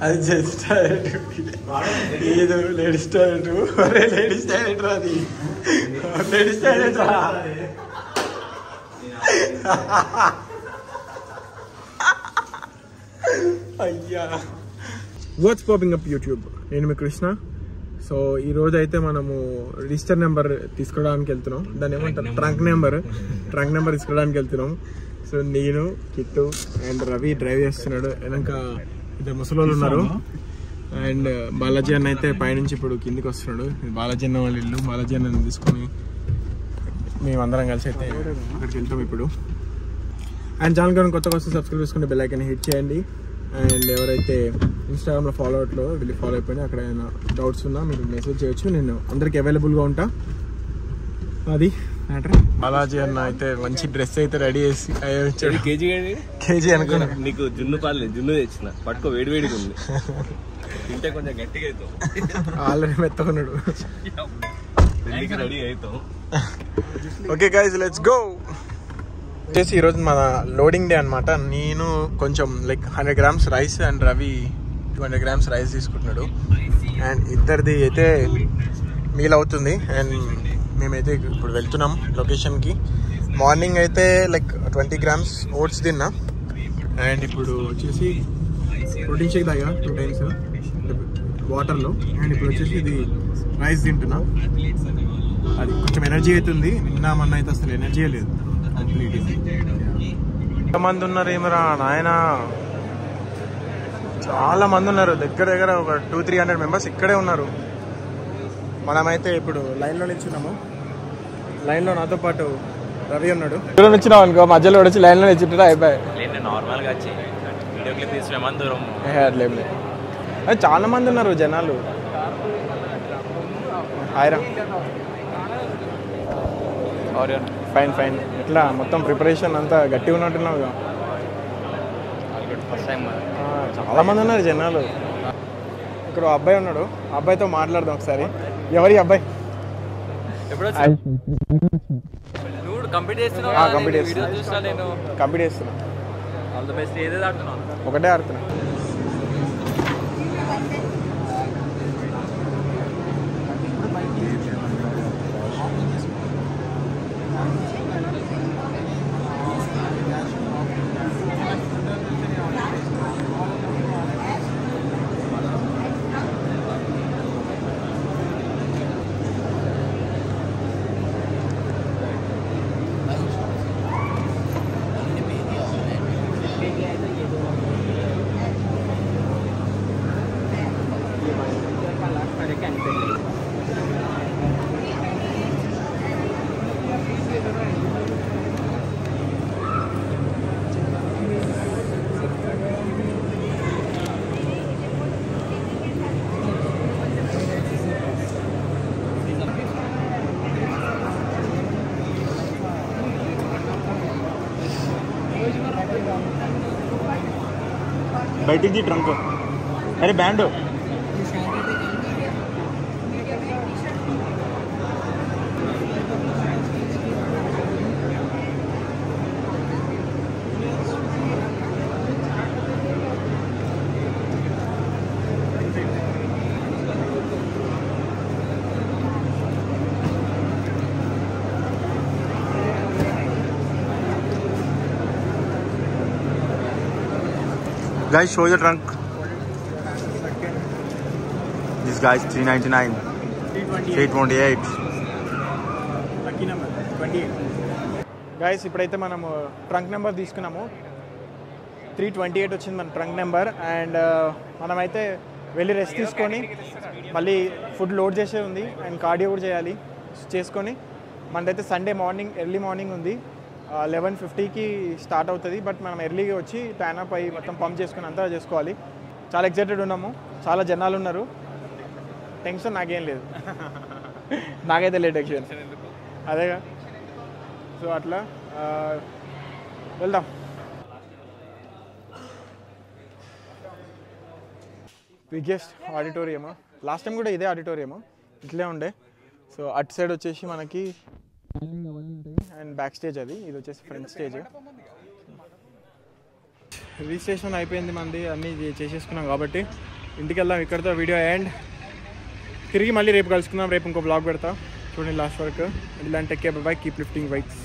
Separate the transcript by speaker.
Speaker 1: అది gents toilet, ఏదో ladies toilet. Ladies toilet అది, లేడీస్ టాయిలెట్ రా. అయ్యా. వాట్స్ పాపింగ్ అప్ యూట్యూబ్, నేను మీ కృష్ణ. సో ఈరోజు అయితే మనము రిజిస్టర్ నెంబర్ తీసుకోవడానికి వెళ్తున్నాం. దాన్ని ఏమంటారు, ట్రంక్ నెంబర్ తీసుకోవడానికి వెళ్తున్నాం. సో నేను, కిట్టు అండ్ రవి డ్రైవ్ చేస్తున్నాడు. వెనక ఇద్దరు ముసలోళ్ళు ఉన్నారు. అండ్ బాలాజీ అన్న అయితే పైనుంచి ఇప్పుడు కిందికి వస్తున్నాడు. బాలాజీ అన్న వాళ్ళ ఇల్లు. బాలాజీ అన్నని తీసుకొని మేమందరం కలిసి అయితే అక్కడికి వెళ్తాం ఇప్పుడు. అండ్ ఛానల్ కానీ కొత్తగా వస్తే సబ్స్క్రైబ్ చేసుకుంటే బెల్ ఐకాన్ హిట్ చేయండి. అండ్ ఎవరైతే ఇన్స్టాగ్రామ్లో ఫాలో అవట్లో వెళ్ళి ఫాలో అయిపోయినా, అక్కడ ఏమైనా డౌట్స్ ఉన్నా మీరు మెసేజ్ చేయొచ్చు. నేను అందరికి అవైలబుల్గా ఉంటా. అది మ్యాటర్. బాలాజీ అన్న అయితే మంచి డ్రెస్ అయితే రెడీ చేసి వచ్చాడు. కేజీ అనుకున్నా.
Speaker 2: నీకు జున్ను పాలు జున్ను తెచ్చిన పట్టుకో, వేడి వేడిగా ఉంది. తింటే కొంచెం గట్టిగా అవుతావు.
Speaker 1: ఆల్రెడీ మెత్తకున్నాడు.
Speaker 2: రెడీ అవుతావు.
Speaker 1: Okay guys, let's go. వచ్చేసి ఈరోజు మన లోడింగ్ డే అనమాట. నేను కొంచెం like 100 grams rice and Ravi 200 grams rice తీసుకుంటున్నాడు. అండ్ ఇద్దరిది అయితే మీల్ అవుతుంది. అండ్ మేమైతే ఇప్పుడు వెళ్తున్నాం లొకేషన్కి. మార్నింగ్ అయితే లైక్ 20 grams ఓట్స్ తిన్నా. అండ్ ఇప్పుడు వచ్చేసి ప్రోటీన్ షేక్ తాగా 2 times వాటర్లో. అండ్ ఇప్పుడు వచ్చేసి ఇది రైస్ తింటున్నా. అది కొంచెం ఎనర్జీ అవుతుంది. నిన్న మొన్న అయితే అసలు ఎనర్జీ లేదు. ఎంతమంది ఉన్నారు ఏమరా నాయన, చాలా మంది ఉన్నారు. దగ్గర ఒక 200-300 members ఇక్కడే ఉన్నారు. మనమైతే ఇప్పుడు లైన్లో నిల్చున్నాము. లైన్లో నాతో పాటు రవి ఉన్నాడు. దూరం వచ్చినావు అనుకో, మధ్యలో వచ్చి లైన్లో నిల్చుంటే అయిపోయాయి.
Speaker 2: నార్మల్గా వచ్చి వీడియో క్లిప్ తీసుకున్నామని దూరం.
Speaker 1: అట్లేం లేదు, చాలా మంది ఉన్నారు జనాలు. హాయ్రా. Fine fine. ఎట్లా మొత్తం ప్రిపరేషన్ అంతా గట్టిగా ఉన్నట్టున్నావు. చాలా మంది ఉన్నారు జనాలు. ఇక్కడ అబ్బాయి ఉన్నాడు, అబ్బాయితో మాట్లాడదాం ఒకసారి. ఎవరి అబ్బాయి? కంప్లీట్ చేస్తున్నా. ఒకటే ఆడుతున్నా.
Speaker 2: బయటికి ది ట్రంక్. అరే band
Speaker 1: Guys, show your trunk. This guy's 399. 328. Lucky number 28. Guys, ఇప్పుడైతే మనము ట్రంక్ నెంబర్ తీసుకున్నాము. 328 వచ్చింది మన ట్రంక్ నెంబర్. అండ్ మనమైతే వెళ్ళి రెస్ట్ తీసుకొని మళ్ళీ ఫుడ్ లోడ్ చేసే ఉంది. అండ్ కార్డియో కూడా చేయాలి. చేసుకొని మనదైతే సండే మార్నింగ్ ఎర్లీ మార్నింగ్ ఉంది. 11:50కి స్టార్ట్ అవుతుంది. బట్ మనం ఎర్లీగా వచ్చి ట్యాన్ అప్ అయ్యి మొత్తం పంప్ చేసుకుని అంతా చేసుకోవాలి. చాలా ఎక్సైటెడ్ ఉన్నాము. చాలా జనాలు ఉన్నారు. టెన్షన్ నాకేం లేదు. నాకైతే లేట్ టెన్షన్ అదేగా. సో అట్లా వెళ్దాం. Biggest auditorium. లాస్ట్ టైం కూడా ఇదే ఆడిటోరియము, ఇట్లే ఉండే. సో అటు సైడ్ వచ్చేసి మనకి అండ్ బ్యాక్ స్టేజ్, అది ఇది వచ్చేసి ఫ్రంట్ స్టేజ్. రిజిస్ట్రేషన్ అయిపోయింది మంది, అన్నీ చేసేసుకున్నాం కాబట్టి ఇంటికి వెళ్దాం. ఇక్కడితో వీడియో ఎండ్. తిరిగి మళ్ళీ రేపు కలుసుకుందాం. రేపు ఇంకో బ్లాగ్ పెడతా, చూడండి లాస్ట్ వరకు. ఇలాంటి take care, by, keep lifting bikes.